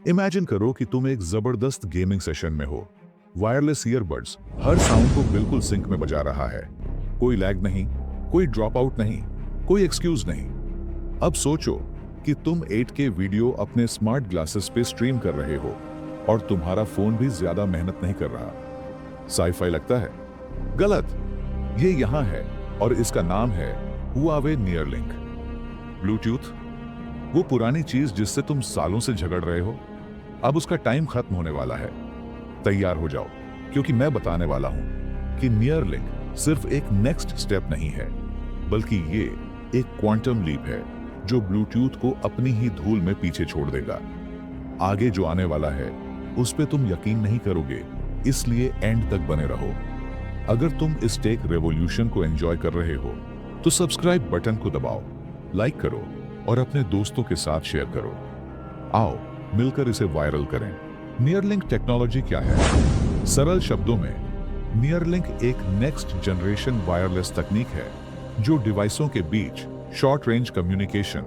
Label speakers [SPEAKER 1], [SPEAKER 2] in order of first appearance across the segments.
[SPEAKER 1] Imagine करो कि तुम एक जबरदस्त गेमिंग सेशन में हो। वायरलेस ईयरबड्स हर साउंड को बिल्कुल सिंक में बजा रहा है। कोई लैग नहीं, कोई ड्रॉप आउट नहीं, कोई एक्सक्यूज नहीं। अब सोचो कि तुम 8K वीडियो अपने स्मार्ट ग्लासेस पे स्ट्रीम कर रहे हो और तुम्हारा फोन भी ज्यादा मेहनत नहीं कर रहा। साईफाई लगता है? गलत। ये यहाँ है और इसका नाम है हुआवे नियरलिंक। ब्लूटूथ, वो पुरानी चीज जिससे तुम सालों से झगड़ रहे हो, अब उसका टाइम खत्म होने वाला है। तैयार हो जाओ, क्योंकि मैं बताने वाला हूं कि नियरलिंक सिर्फ एक नेक्स्ट स्टेप नहीं है, बल्कि ये एक क्वांटम लीप है जो ब्लूटूथ को अपनी ही धूल में पीछे छोड़ देगा। आगे जो आने वाला है उस पे तुम यकीन नहीं करोगे, इसलिए एंड तक बने रहो। अगर तुम इस टेक रेवोल्यूशन को एंजॉय कर रहे हो तो सब्सक्राइब बटन को दबाओ, लाइक करो और अपने दोस्तों के साथ शेयर करो। आओ मिलकर इसे वायरल करें। नियरलिंक टेक्नोलॉजी क्या है? सरल शब्दों में, नियरलिंक एक नेक्स्ट जनरेशन वायरलेस तकनीक है जो डिवाइसों के बीच शॉर्ट रेंज कम्युनिकेशन,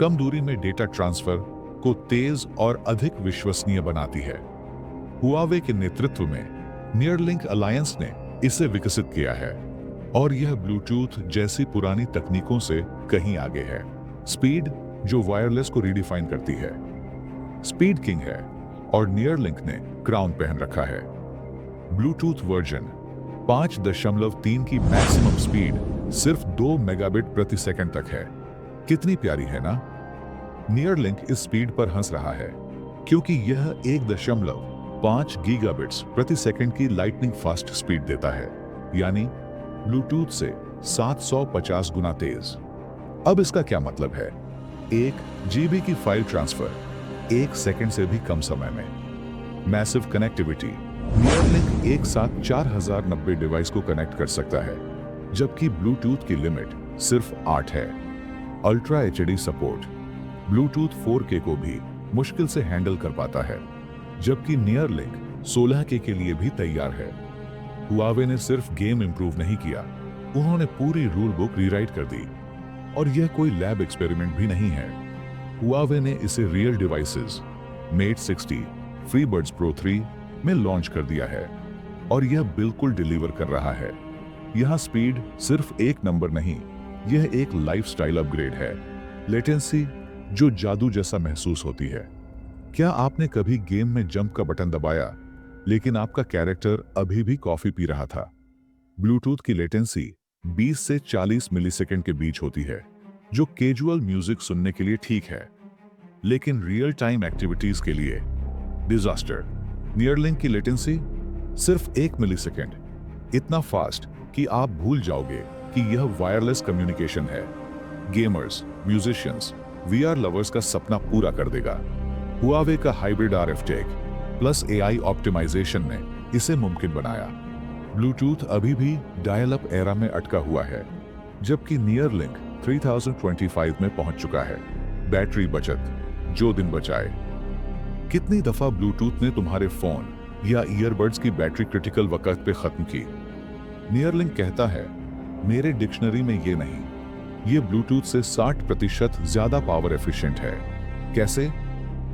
[SPEAKER 1] कम दूरी में डेटा ट्रांसफर को तेज और अधिक विश्वसनीय बनाती है। हुआवे के नेतृत्व में नियरलिंक अलायंस ने इसे विकसित किया है और यह ब्लूटूथ जैसी पुरानी तकनीकों से कहीं आगे है। स्पीड, जो वायरलेस को रीडिफाइन करती है, स्पीड किंग है और नियरलिंक ने क्राउन पहन रखा है। ब्लूटूथ वर्जन 5.3 की मैक्सिमम स्पीड सिर्फ 2 मेगाबिट प्रति सेकंड तक है। कितनी प्यारी है ना? नियरलिंक इस स्पीड पर हंस रहा है क्योंकि यह 1.5 गीगाबिट्स प्रति सेकंड की लाइटनिंग फास्ट स्पीड देता है, यानी ब्लूटूथ से 750 गुना तेज। अब इसका क्या मतलब है? 1 GB की फाइल ट्रांसफर 1 सेकंड से भी कम समय में। मैसिव कनेक्टिविटी, नियरलिंक एक साथ 4090 डिवाइस को कनेक्ट कर सकता है, जबकि ब्लूटूथ की लिमिट सिर्फ 8 है। Ultra HD support, Bluetooth 4K को भी मुश्किल से हैंडल कर पाता है, जबकि नियरलिंक 16K के लिए भी तैयार है। हुआवे ने सिर्फ गेम इंप्रूव नहीं किया, उन्होंने पूरी रूल बुक रीराइट कर दी। और यह कोई लैब एक्सपेरिमेंट भी नहीं है। हुआवे ने इसे रियल डिवाइसेस मेट 60, फ्रीबड्स प्रो 3 में लॉन्च कर दिया है और यह बिल्कुल डिलीवर कर रहा है। यहां स्पीड सिर्फ एक नंबर नहीं, यह एक लाइफस्टाइल अपग्रेड है। लेटेंसी जो जादू जैसा महसूस होती है। क्या आपने कभी गेम में जंप का बटन दबाया लेकिन आपका कैरेक्टर अभी भी कॉफी पी रहा था? ब्लूटूथ की लेटेंसी 20 से 40 मिलीसेकंड के बीच होती है, जो कैजुअल म्यूजिक सुनने के लिए ठीक है, लेकिन रियल टाइम एक्टिविटीज के लिए डिजास्टर। नियरलिंक की लेटेंसी सिर्फ 1 मिलीसेकंड, इतना फास्ट कि आप भूल जाओगे कि यह वायरलेस कम्युनिकेशन है। गेमर्स, म्यूजिशियंस, VR लवर्स का सपना पूरा कर देगा। हुआवे का hybrid RF tech plus AI optimisation ने इसे मुमकिन बनाया। ब्लूटूथ अभी भी डायल अप एरा में अटका हुआ है, जबकि नियरलिंक 3025 में पहुंच चुका है। बैटरी बचत, जो दिन बचाए। कितनी दफा ब्लूटूथ ने तुम्हारे फोन या ईयरबड्स की बैटरी क्रिटिकल वक्त पे खत्म की? नियरलिंक कहता है, मेरे डिक्शनरी में ये नहीं, ये ब्लूटूथ से 60% ज्यादा पावर एफिशिएंट है। कैसे?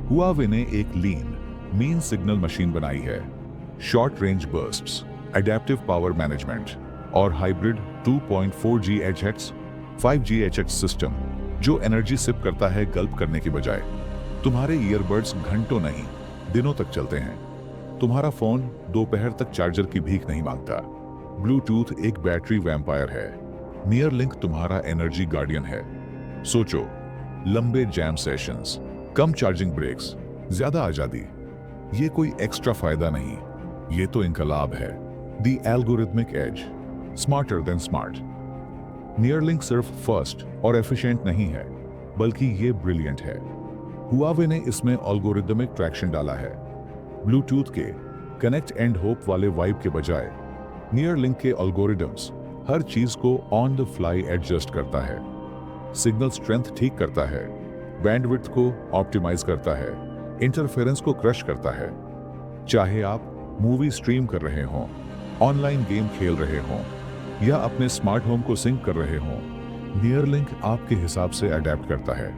[SPEAKER 1] हुआवे ने एक लीन मीन सिग्नल मशीन बनाई है। Short range bursts, adaptive power management और हाइब्रिड 2.4 GHz 5 GHz सिस्टम, जो एनर्जी सिप करता है गल्प करने की बजाय। तुम्हारे ईयरबड्स घंटों नहीं, दिनों तक चलते हैं। तुम्हारा फोन दोपहर तक चार्जर की भीख नहीं मांगता। ब्लूटूथ एक बैटरी वैम्पायर है, नियरलिंक तुम्हारा एनर्जी गार्डियन है। सोचो, लंबे जैम सेशंस, कम चार्जिंग ब्रेक्स, ज्यादा आजादी। ये कोई एक्स्ट्रा फायदा नहीं, ये तो इनकलाब है। The algorithmic age, smarter than smart. Neuralink सिर्फ फास्ट और एफिशिएंट नहीं है, बल्कि ये ब्रिलियंट है। हुआवे ने इसमें एल्गोरिथमिक ट्रैक्शन डाला है। ब्लूटूथ के कनेक्ट एंड होप वाले वाइब के बजाय नियरलिंक के एल्गोरिथम्स हर चीज को ऑन द फ्लाई एडजस्ट करता है। सिग्नल स्ट्रेंथ ठीक करता है, बैंडविड्थ को ऑप्टिमाइज करता है, इंटरफेरेंस को क्रश करता है। चाहे आप मूवी स्ट्रीम कर रहे हों, ऑनलाइन गेम खेल रहे हों या अपने स्मार्ट होम को सिंक कर रहे हों, नियरलिंक आपके हिसाब से अडेप्ट करता है।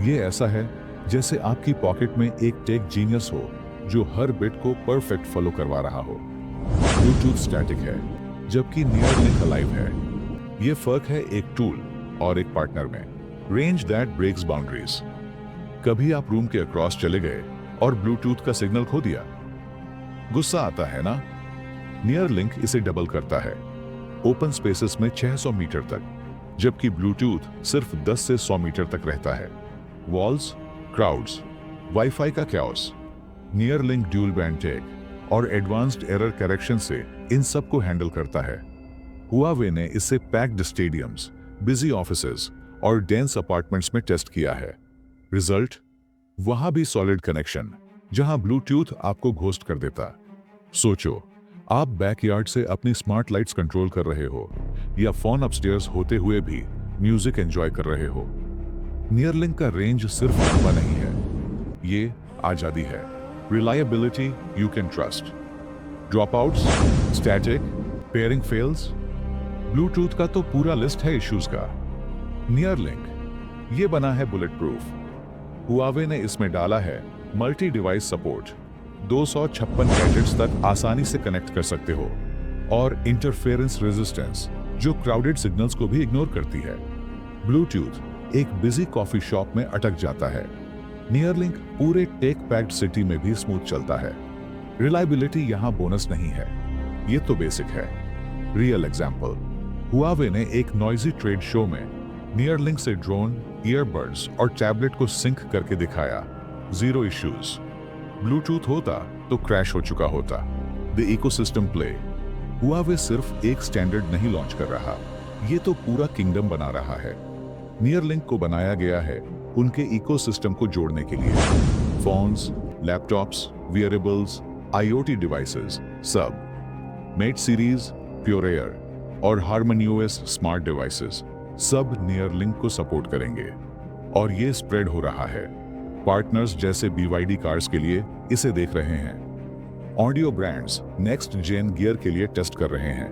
[SPEAKER 1] ये ऐसा है जैसे आपकी पॉकेट में एक टेक जीनियस हो जो हर बिट को परफेक्ट फॉलो करवा रहा हो। ब्लूटूथ स्टैटिक है जबकि नियरलिंक अलाइव है। यह फर्क है एक टूल और एक पार्टनर में। Range that breaks boundaries. कभी आप रूम के अक्रॉस चले गए और ब्लूटूथ का सिग्नल खो दिया, गुस्सा आता है ना? नियरलिंक इसे डबल करता है, ओपन स्पेसेस में 600 मीटर तक, जबकि ब्लूटूथ सिर्फ 10 से 100 मीटर तक रहता है। वॉल्स, क्राउड्स, वाईफाई का कैओस, नियरलिंक ड्यूल बैंड टेक और एडवांस्ड एरर करेक्शन से इन सब को हैंडल करता है। हुआवे ने इसे पैक्ड स्टेडियम्स, बिजी ऑफिसेज और डेंस अपार्टमेंट्स में टेस्ट किया है। रिजल्ट? वहां भी सॉलिड कनेक्शन, जहां ब्लूटूथ आपको घोस्ट कर देता। सोचो, आप बैकयार्ड से अपनी स्मार्ट लाइट्स कंट्रोल कर रहे हो या फोन अपस्टेयर्स होते हुए भी म्यूजिक एंजॉय कर रहे हो। नियरलिंक का रेंज सिर्फ लंबा नहीं है, ये आजादी है। Reliability you can trust. Dropouts, static, pairing fails, Bluetooth का तो पूरा लिस्ट है इश्यूज का। नियरलिंक ये बना है बुलेट प्रूफ। हुआवे ने इसमें डाला है मल्टी डिवाइस सपोर्ट, 256 गैजेट्स तक आसानी से कनेक्ट कर सकते हो, और इंटरफेरेंस रेजिस्टेंस जो क्राउडेड सिग्नल्स को भी इग्नोर करती है। ब्लूटूथ एक बिजी कॉफी शॉप में अटक जाता है, नियरलिंक पूरे टेक पैक्ड सिटी में भी स्मूथ चलता है। रिलायबिलिटी यहां बोनस नहीं है, ये तो बेसिक है। रियल एग्जांपल, हुआवे ने एक नॉइजी ट्रेड शो में नियरलिंक से ड्रोन, ईयरबड्स और टैबलेट को सिंक करके दिखाया। 0 इश्यूज। ब्लूटूथ होता तो क्रैश हो चुका होता। The ecosystem play. हुआवे सिर्फ एक स्टैंडर्ड नहीं लॉन्च कर रहा, ये तो पूरा किंगडम बना रहा है। नियरलिंक को बनाया गया है उनके इकोसिस्टम को जोड़ने के लिए। Phones, laptops, wearables, IoT devices, सब। मेट सीरीज, प्योर एयर और हार्मोनियोस स्मार्ट डिवाइसेस सब नियरलिंक को सपोर्ट करेंगे, और ये स्प्रेड हो रहा है। पार्टनर्स जैसे BYD कार्स के लिए इसे देख रहे हैं। Audio brands next gen gear के लिए टेस्ट कर रहे हैं।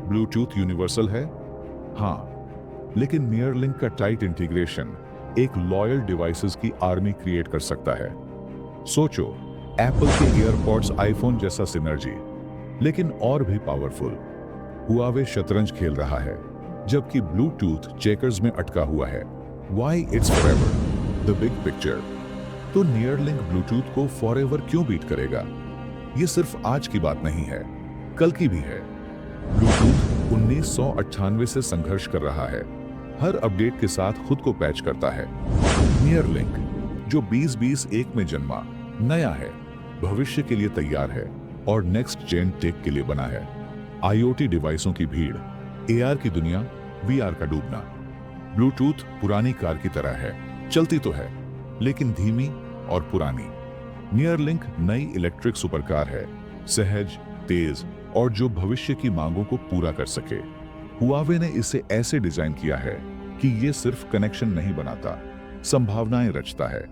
[SPEAKER 1] ब्लूटूथ यूनिवर्सल है, हाँ, लेकिन नियरलिंक का टाइट इंटीग्रेशन एक लॉयल डिवाइसेस की आर्मी क्रिएट कर सकता है। सोचो, एप्पल के ईयरपॉड्स आईफोन जैसा सिनर्जी, लेकिन और भी पावरफुल। हुआवे शतरंज खेल रहा है, जबकि ब्लूटूथ चेकर्स में अटका हुआ है। Why it's forever? The big picture। तो नियरलिंक ब्लूटूथ को फॉरएवर क्यों बीट करेगा? ये सिर्फ आज की बात नहीं है, कल की भी है। ब्लूटूथ 1998 से संघर्ष कर रहा है, हर अपडेट के साथ खुद को पैच करता है। नियरलिंक जो 2021 में जन्मा, नया है, भविष्य के लिए तैयार है और नेक्स्ट जेन टेक के लिए बना है। आईओटी डिवाइसों की भीड़, AR की दुनिया, VR का डूबना। ब्लूटूथ पुरानी कार की तरह है, चलती तो है लेकिन धीमी और पुरानी। नियरलिंक नई इलेक्ट्रिक सुपरकार है, सहज, तेज और जो भविष्य की मांगों को पूरा कर सके। हुआवे ने इसे ऐसे डिजाइन किया है कि ये सिर्फ कनेक्शन नहीं बनाता, संभावनाएं रचता है।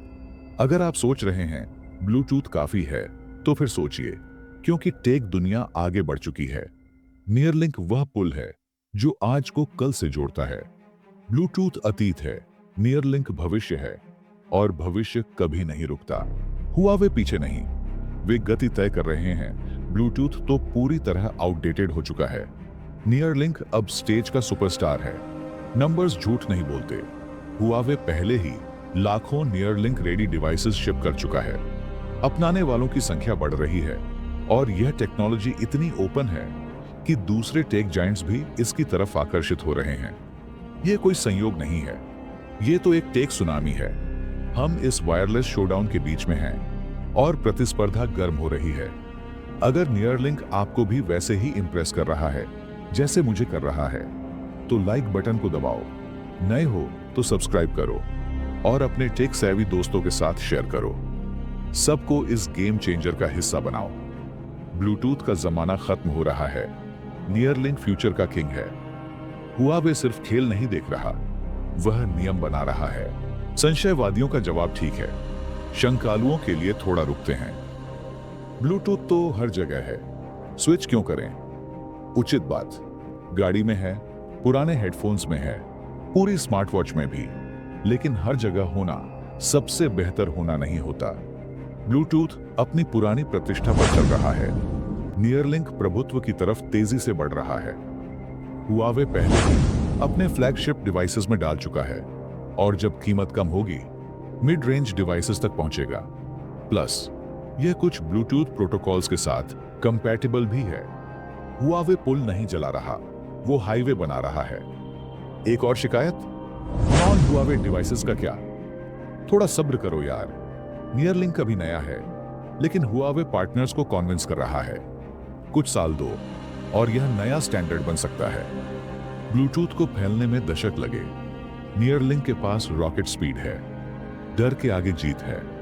[SPEAKER 1] अगर आप सोच रहे हैं ब्लूटूथ काफी है, तो फिर सोचिए, क्योंकि टेक दुनिया आगे बढ़ चुकी है। नियरलिंक वह पुल है जो आज को कल से जोड़ता है। ब्लूटूथ अतीत है, नियरलिंक भविष्य है, और भविष्य कभी नहीं रुकता। हुआवे पीछे नहीं, वे गति तय कर रहे हैं। ब्लूटूथ तो पूरी तरह आउटडेटेड हो चुका है, नियरलिंक अब स्टेज का सुपरस्टार है। नंबर्स झूठ नहीं बोलते, हुआवे पहले ही लाखों नियरलिंक रेडी डिवाइसेस शिप कर चुका है। अपनाने वालों की संख्या बढ़ रही है, और यह टेक्नोलॉजी इतनी ओपन है कि दूसरे टेक जायंट्स भी इसकी तरफ आकर्षित हो रहे हैं। यह कोई संयोग नहीं है, यह तो एक टेक सुनामी है। हम इस वायरलेस शोडाउन के बीच में हैं और प्रतिस्पर्धा गर्म हो रही है। अगर नियरलिंक आपको भी वैसे ही इंप्रेस कर रहा है जैसे मुझे कर रहा है, तो लाइक बटन को दबाओ, नए हो तो सब्सक्राइब करो और अपने टेक सेवी दोस्तों के साथ शेयर करो। सबको इस गेम चेंजर का हिस्सा बनाओ। ब्लूटूथ का जमाना खत्म हो रहा है, नियरलिंक फ्यूचर का किंग है। हुआवे सिर्फ खेल नहीं देख रहा, वह नियम बना रहा है। संशयवादियों का जवाब ठीक है, शंकालुओं के लिए थोड़ा रुकते हैं। ब्लूटूथ तो हर जगह है, स्विच क्यों करें? उचित बात, गाड़ी में है, पुराने हेडफोन्स में है, पूरी स्मार्ट वॉच में भी, लेकिन हर जगह होना सबसे बेहतर होना नहीं होता। ब्लूटूथ अपनी पुरानी प्रतिष्ठा पर चल रहा है। नियरलिंक प्रभुत्व की तरफ तेजी से बढ़ रहा है। हुआवे पहले ही अपने फ्लैगशिप डिवाइसेस में डाल चुका है और जब कीमत कम होगी मिड रेंज डिवाइसेस तक पहुंचेगा। प्लस यह कुछ ब्लूटूथ प्रोटोकॉल्स के साथ कंपैटिबल भी है। हुआवे पुल नहीं जला रहा, वो हाईवे बना रहा है। एक और शिकायत, नॉन हुआवे डिवाइसेस का क्या? थोड़ा सब्र करो यार, नियरलिंक अभी नया है, लेकिन हुआवे पार्टनर्स को कॉन्विंस कर रहा है। कुछ साल दो और यह नया स्टैंडर्ड बन सकता है। ब्लूटूथ को फैलने में दशक लगे, नियरलिंक के पास रॉकेट स्पीड है। डर के आगे जीत है।